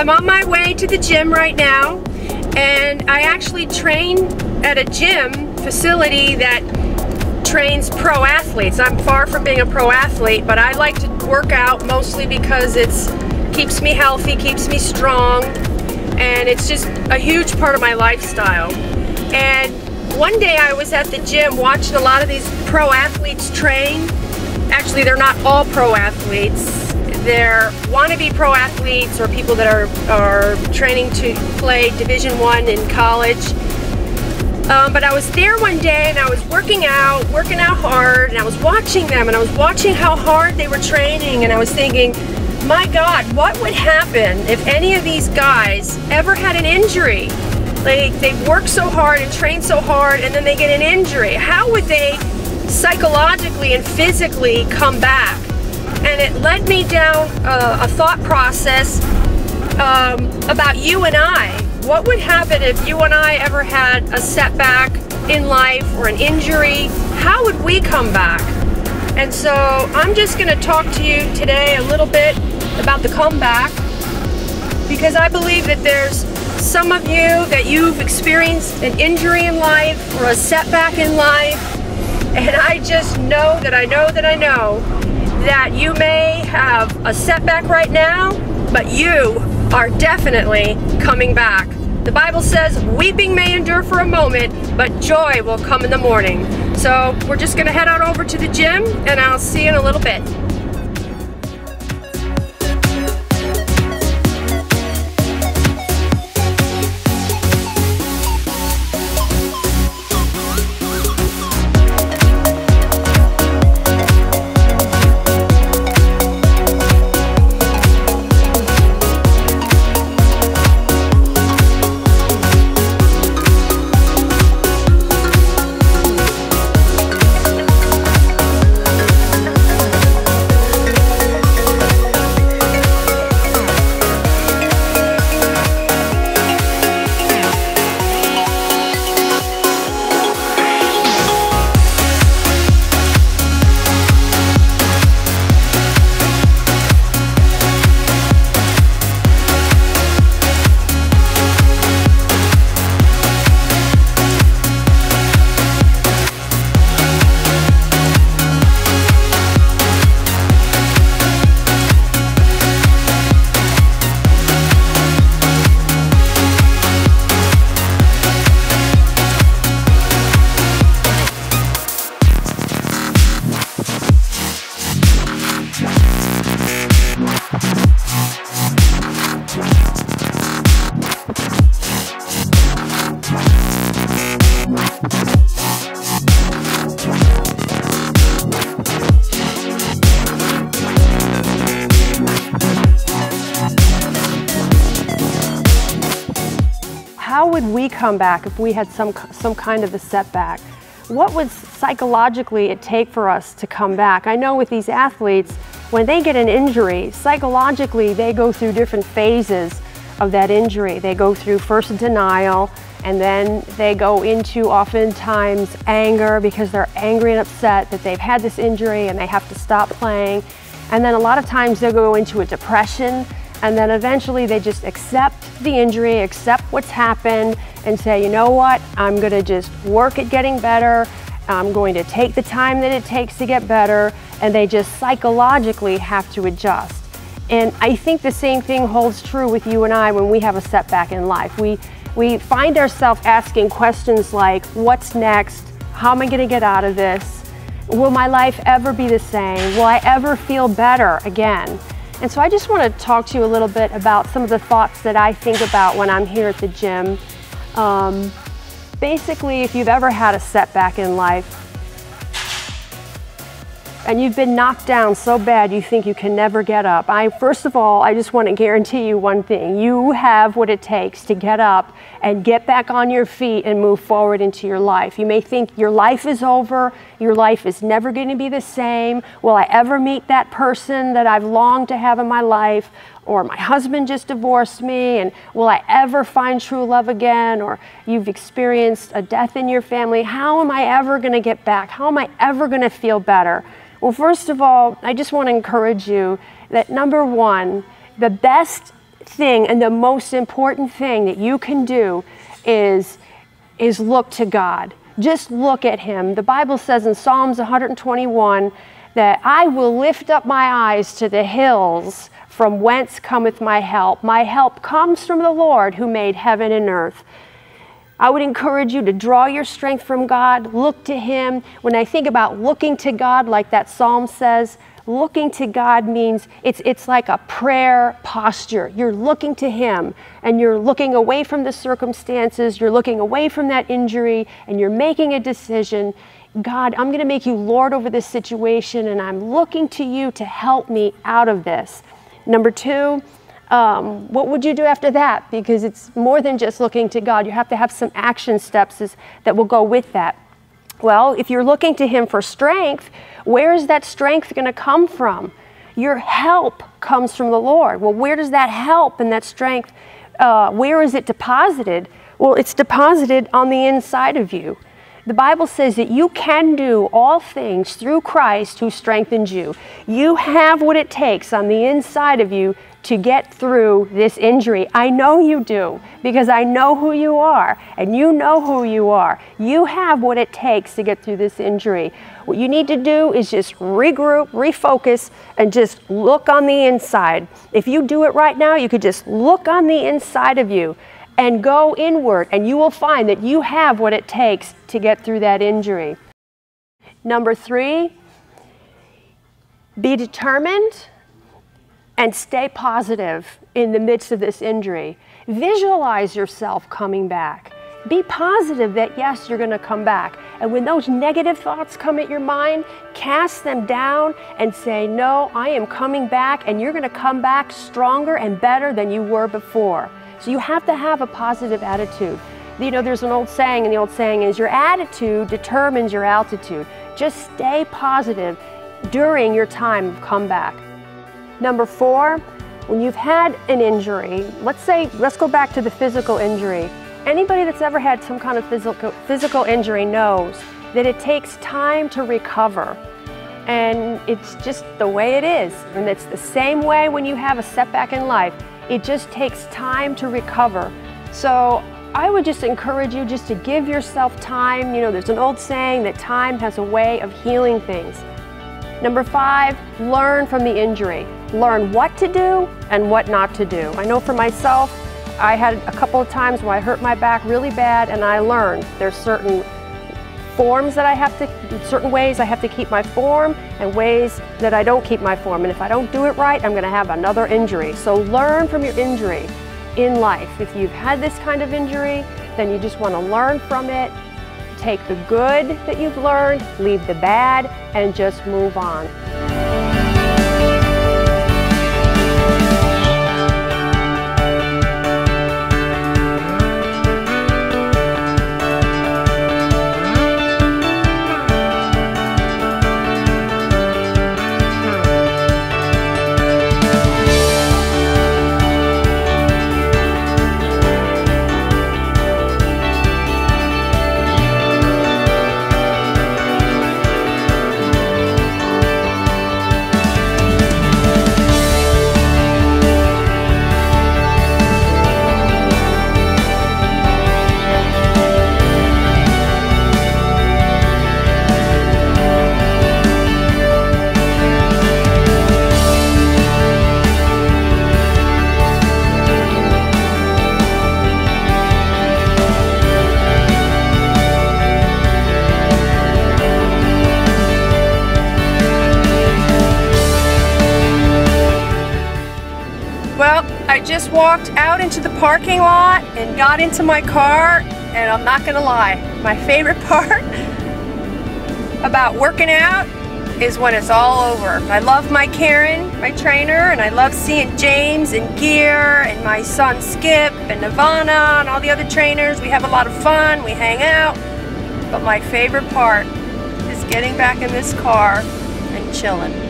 I'm on my way to the gym right now, and I actually train at a gym facility that trains pro athletes. I'm far from being a pro athlete, but I like to work out mostly because it keeps me healthy, keeps me strong, and it's just a huge part of my lifestyle. And one day I was at the gym watching a lot of these pro athletes train. Actually, they're not all pro athletes. They're wannabe pro athletes or people that are training to play Division I in college. But I was there one day and I was working out hard, and I was watching them, and I was watching how hard they were training, and I was thinking, my God, what would happen if any of these guys ever had an injury? They work so hard and train so hard, and then they get an injury. How would they psychologically and physically come back? And it led me down a thought process about you and I. What would happen if you and I ever had a setback in life or an injury? How would we come back? And so I'm just going to talk to you today a little bit about the comeback, because I believe that there's some of you that you've experienced an injury in life or a setback in life, and I just know that I know that you may have a setback right now, but you are definitely coming back. The Bible says, weeping may endure for a moment, but joy will come in the morning. So we're just gonna head on over to the gym, and I'll see you in a little bit. How would we come back if we had some kind of a setback? What would psychologically it take for us to come back? I know with these athletes, when they get an injury, psychologically they go through different phases of that injury. They go through first denial, and then they go into oftentimes anger because they're angry and upset that they've had this injury and they have to stop playing. And then a lot of times they'll go into a depression, and then eventually they just accept the injury, accept what's happened, and say, you know what, I'm gonna just work at getting better. I'm going to take the time that it takes to get better, and they just psychologically have to adjust. And I think the same thing holds true with you and I when we have a setback in life. We find ourselves asking questions like, what's next? How am I gonna get out of this? Will my life ever be the same? Will I ever feel better again? And so I just want to talk to you a little bit about some of the thoughts that I think about when I'm here at the gym. Basically, if you've ever had a setback in life and you've been knocked down so bad you think you can never get up, first of all, I just want to guarantee you one thing. You have what it takes to get up and get back on your feet and move forward into your life. You may think your life is over, your life is never going to be the same. Will I ever meet that person that I've longed to have in my life? Or my husband just divorced me, and will I ever find true love again? Or you've experienced a death in your family. How am I ever going to get back? How am I ever going to feel better? Well, first of all, I just want to encourage you that number one, the best thing and the most important thing that you can do is look to God. Just look at Him. The Bible says in Psalms 121 that I will lift up my eyes to the hills from whence cometh my help. My help comes from the Lord who made heaven and earth. I would encourage you to draw your strength from God, look to Him. When I think about looking to God, like that psalm says, looking to God means it's like a prayer posture. You're looking to Him and you're looking away from the circumstances, you're looking away from that injury, and you're making a decision. God, I'm going to make you Lord over this situation, and I'm looking to you to help me out of this. Number two, what would you do after that? Because it's more than just looking to God. You have to have some action steps that will go with that. Well, if you're looking to Him for strength, where is that strength going to come from? Your help comes from the Lord. Well, where does that help and that strength, where is it deposited? Well, it's deposited on the inside of you. The Bible says that you can do all things through Christ who strengthens you. You have what it takes on the inside of you to get through this injury. I know you do, because I know who you are, and you know who you are. You have what it takes to get through this injury. What you need to do is just regroup, refocus, and just look on the inside. If you do it right now, you could just look on the inside of you and go inward, and you will find that you have what it takes to get through that injury. Number three, be determined and stay positive in the midst of this injury. Visualize yourself coming back. Be positive that yes, you're going to come back. And when those negative thoughts come at your mind, cast them down and say, no, I am coming back, and you're going to come back stronger and better than you were before. So you have to have a positive attitude. You know, there's an old saying, and the old saying is, your attitude determines your altitude. Just stay positive during your time of comeback. Number four, when you've had an injury, let's go back to the physical injury. Anybody that's ever had some kind of physical injury knows that it takes time to recover. And it's just the way it is. And it's the same way when you have a setback in life. It just takes time to recover. So I would just encourage you just to give yourself time. You know, there's an old saying that time has a way of healing things. Number five, learn from the injury. Learn what to do and what not to do. I know for myself, I had a couple of times where I hurt my back really bad, and I learned there's certain forms that I have to, certain ways I have to keep my form and ways that I don't keep my form. And if I don't do it right, I'm going to have another injury. So learn from your injury in life. If you've had this kind of injury, then you just want to learn from it. Take the good that you've learned, leave the bad, and just move on. Well, I just walked out into the parking lot and got into my car, and I'm not gonna lie, my favorite part about working out is when it's all over. I love my Karen, my trainer, and I love seeing James and Gear and my son Skip and Nirvana and all the other trainers. We have a lot of fun, we hang out, but my favorite part is getting back in this car and chilling.